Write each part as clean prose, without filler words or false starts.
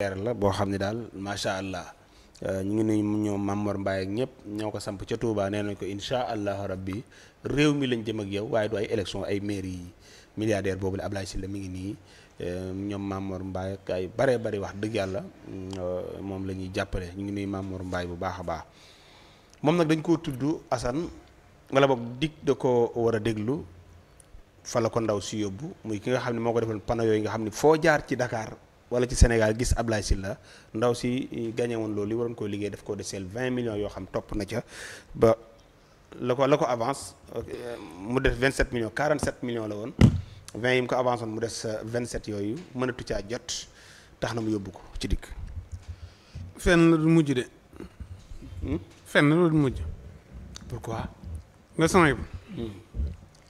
milliardaire la boo xam ne daal macha allah ñu ngi nuyu ñoom Mamor Mbaye ak ñëpp ñoo ko samp ca Touba nee nañ ko incha allahu rabbi réew mi lañ jëm ak yow waaye du ay élection ay maire yi milliardaire boobu la Ablaye Sylla mi ngi nii ñoom Mamor Mbaye ak ay bare bari wax dëgg yàlla moom la ñuy jàppale ñu ngi nuyu Mamor Mbaye bu baax a baax moom nag dañ koo tudd Assane wala boog dig da ko war a déglu fa la ko ndaw si yóbbu muy ki nga xam ne moo ko defal panneau yooyu nga xam ne foo jaar ci Dakar wala ci Sénégal gis Ablaye Sylla ndaw si gagné woon loolu li waroon koo liggéey daf koo deseel 20 millions yoo xam topp na ca ba la ko avance mu def 27 millions 47 millions la woon 20 yi mu ko avance woon mu des 27 yooyu mënatu caa jot tax na mu yóbbu ko ci dikk. fenn lu mujj de. fenn lu mujj. pourquoi. nga sonay bu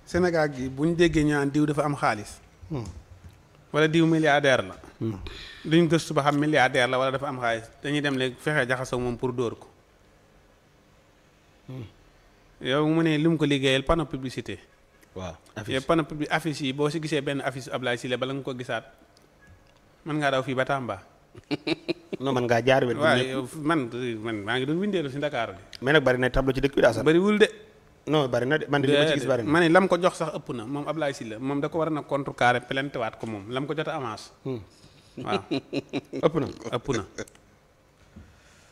Sénégal gi bu ñu déggee ñaan diw dafa am xaalis. wala diw milliardaire la. duñ gëstu ba xam milliardaire la wala dafa am xaalis dañuy dem léegi fexe jaxasoo moom pour dóor ko. yow mu ne li mu ko liggéeyal panneau publicité. waaw yow panneau affiche yi boo si gisee benn affiche Ablaye Sylla bala nga ko gisaat mën ngaa daw fii ba Tamba. non man ngaa jaar wet. waaw yow man maa ngi doon windeelu si Dakar bi. mais nag bari na tableau ci dëkk bi daa sax. bariwul de. non bari na de man de li ma ci gis bari na. ma ne lam ko jox sax ëpp na moom Ablaye Sylla moom da ko war a na contrecarré plainte waat ko moom lam ko jot a avance. waaw ëpp na.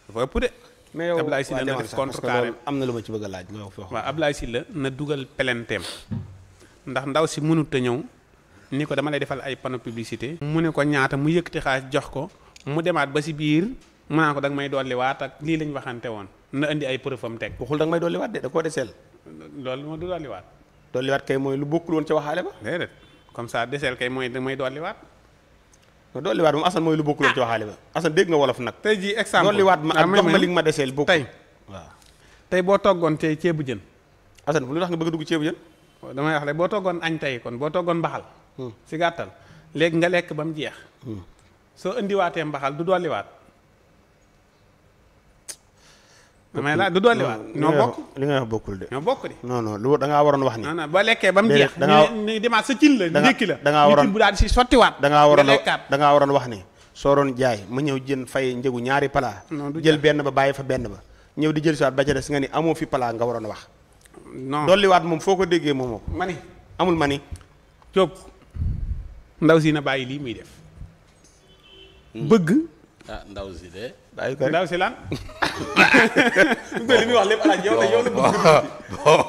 dafa ëpp de. mais yow Ablaye Sylla na def contrecarré am na lu ma ci bëgg a laaj. waaw Ablaye Sylla na dugal plainteem ndax ndaw si mënut a ñëw ni ko dama lay defal ay panneau publicité. mu ne ko ñaata mu yëkkati xaalis jox ko mu demaat ba si biir mu naan ko danga may dolliwaat ak lii lañ waxante woon na indi ay preuve am teg. waxul danga may dolliwaat de da koo deseel. loolu moo du dolliwaat. dolliwaat kay mooy lu bokkul woon ca waxaale ba. déedéet comme ça deseel kay mooy danga may dolliwaat. dolliwaat moom Assane mooy lu bokkul woon ca waxaale ba. Assane dégg nga wolof nag. tey jii exemple dolliwaat ma ak jox ma li nga ma deseel bokk. tey waaw tey boo toggoon tey ceebu jën. Assane lu tax nga bëgg a dugg ceebu jën. damay wax rek boo toggoon añ tey kon boo toggoon mbaxal. si gàttal léegi nga lekk ba mu jeex. soo indiwaatee mbaxal du dolliwaat. damay laaj du dolliwaat. ñoo bokk li nga wax bokkul de. ñoo bokk de. non lu da ngaa waroon wax ni. non non boo lekkee ba mu jeex. ñu demaat sa cin la ndékki la. da ngaa waroon bu daal di si sottiwaat. da ngaa waroon wax ni soo doon jaay ma ñëw jën fay njëgu ñaari palaa. jël benn ba bàyyi fa benn ba. ñëw di jël si waat ba ca des nga ni amoo fi palaa nga waroon wax. non dolliwaat moom foo ko déggee moom ko. mani amul mani. Jóob ndaw si na bàyyi lii muy def. bëgg. ndaw si de. bàyyi ko ndaw si lan. li muy wax lépp alaaj yow la bëgg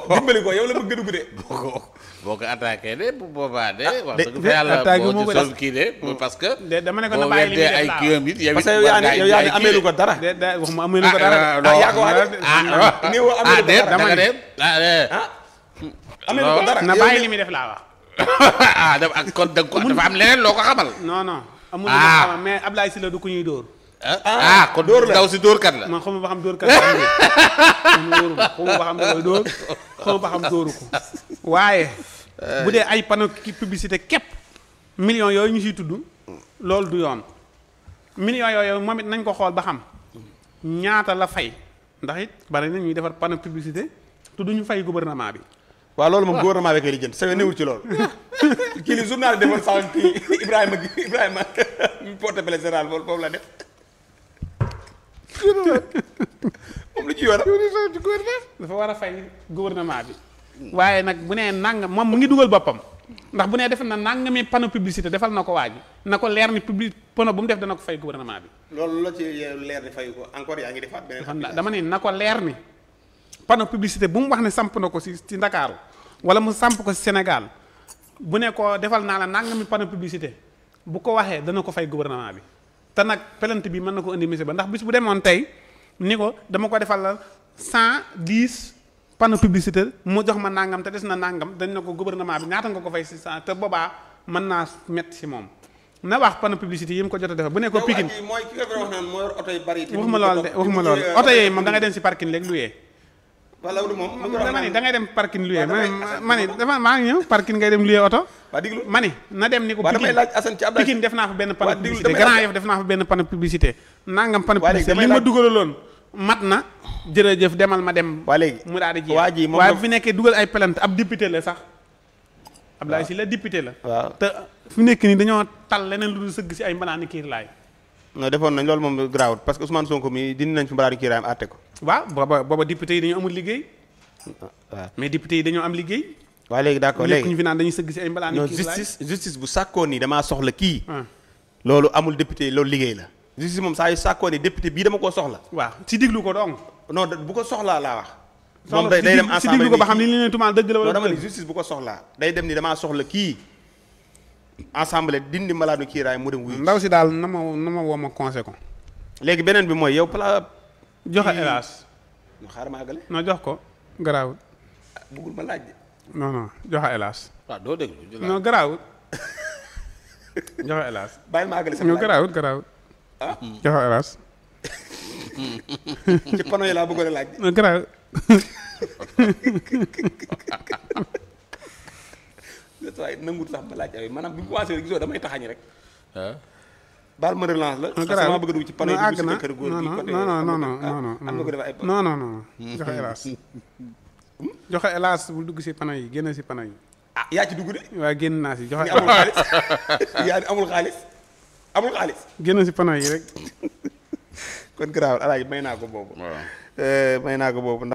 dimbali ko yow la bëgg dugg de. boo ko attaqué de bu boobaa de. wax dëgg de fa yàlla attaqué boo moo ci ko sol kii de. parce que de dama ne ko na bàyyi li muy def ay laa kiiwam it yow it parce que yow yaa ni ameelu ko dara. de waxuma ameelu ko dara. yaa ko wax de. néew ameelu ko dara. dama ne ameelu ko dara. na bàyyi li muy def laa wax. ak kon dafa am leneen loo ko xamal. non amul lu ma xamal mais Ablaye Sylla du ku ñuy dóor. kon ndaw si dóorkat la. man xaw ma ba xam dóorkat la am xaw ma ba xam da koy dóor xaw ma ba xam dóoru ko waaye bu dee ay panneau publicité képp millions yooyu ñu siy tudd loolu du yoon millions yooyu moom it nañ ko xool ba xam ñaata la fay ndax it bari na ñuy defar panneau publicité te duñu fay gouvernement bi. waaw loolu moom gouvernement bi koy lijjanti sa newul ci loolu. kii li journal defoon sax kii Ibrahima porte-parole général foofu la def. moom lu ci yoonam. dafa war a fay gouvernement bi. waaye nag bu nee nangam moom mu ngi dugal boppam ndax bu nee def na nangami panneau publicité defal na ko waa ji na ko leer ni panneau bu mu def dana ko fay gouvernement bi. loolu la ci leer ni fay ko encore yaa ngi defaat beneen. dama ne na ko leer ni panneau publicité bu mu wax ne samp na ko si Ndakaaru wala mu samp ko si Sénégal bu ne ko defal naa la nangami panneau publicité bu ko waxee dana ko fay gouvernement bi. te nag plainte bi mën na ko indi monsieur ba ndax bis bu demoon tey ni ko dama ko defal la 110 panneau publicité mu jox ma nangam te des na nangam dañ na ko gouvernement bi ñaata nga ko fay si te boobaa mën naa métti si moom na wax panneau publicité yi mu ko jot a defal bu ne ko Pikine mooy ki nga wax naan moo yor oto yu bari. waxuma lool de waxuma lool oto yooyu moom da ngay dem si parking léegi luyee. wala moom dama ni da ngay dem parking luyee ma ni dafa maa ngi ñëw parking ngay dem luyee oto. waa diglu ma ni na dem ni ko damay laaj Assane ci Abdoulaye Pikine def naa fa benn panneau publicité Grand Yoff def naa fa benn panneau publicité nangam panneau publicité li ma dugalaloon mat na jërëjëf demal ma dem. waa léegi mu daal di jeex waa ji moom waaye bu fi nekkee dugal ay plainte ab député la sax. Abdoulaye Sylla député la. waaw te fu nekk nii dañoo tal leneen lu dul sëgg si ay mbanaani kiir laay. non defoon nañ loolu moom garaawut parce que Ousmane Sonko mi dindi nañ fi mbalaanu kiiraayam àtte ko. waaw booba député yi dañoo amul liggéey. waaw mais député yi dañoo am liggéey. waaye léegi d'accord léegi ñu fi naan dañuy sëgg si ay mbalaanu non kiiraay. justice bu sàkkoon ni damaa soxla kii. ah loolu amul député loolu liggéey la. justice moom saa yu sàkkoon ni député bii dama koo soxla. waaw si diglu ko dong. non bu ko soxlaa laa wax. moom soxla day dem si ensemble diglu ko ba xam li ñu leen tumaal dëgg la non wala dama ni justice bu ko soxlaa day dem ni damaa soxla kii ensemble dindi mbalaanu kiiraay mu dem wuyu. ndaw si daal na ma woo ma conseil ko. léegi beneen bi mooy yow pala. joxe hélas. ñu xaar ma àggale. non jox ko garaawut. bëggul ma laaj de. non joxe hélas. waaw doo déglu. non garaawut. joxe hélas. bàyyil ma àggale sama non laaj garaawut. joxe hélas. ci panneau yi laa bëggoon a laaj. non garaawut. waaye nanguut sax ma laaj ay maanaam bi mu commencé gisoo damay taxañ rek. ah. baal ma relance la. non parce que maa bëgg a dugg ci panneau yi dugg si non kër góor gi côté non am na ko def ay non joxe hélas. joxe hélas bul dugg si panneau yi génn si panneau yi. ah yaa ci dugg de. waaye génn naa si joxe ni amul xaalis yaa ni amul xaalis génn si panneau yi rek. kon garaawal alaaji may naa ko boobu. waaw. may naa ko boobu.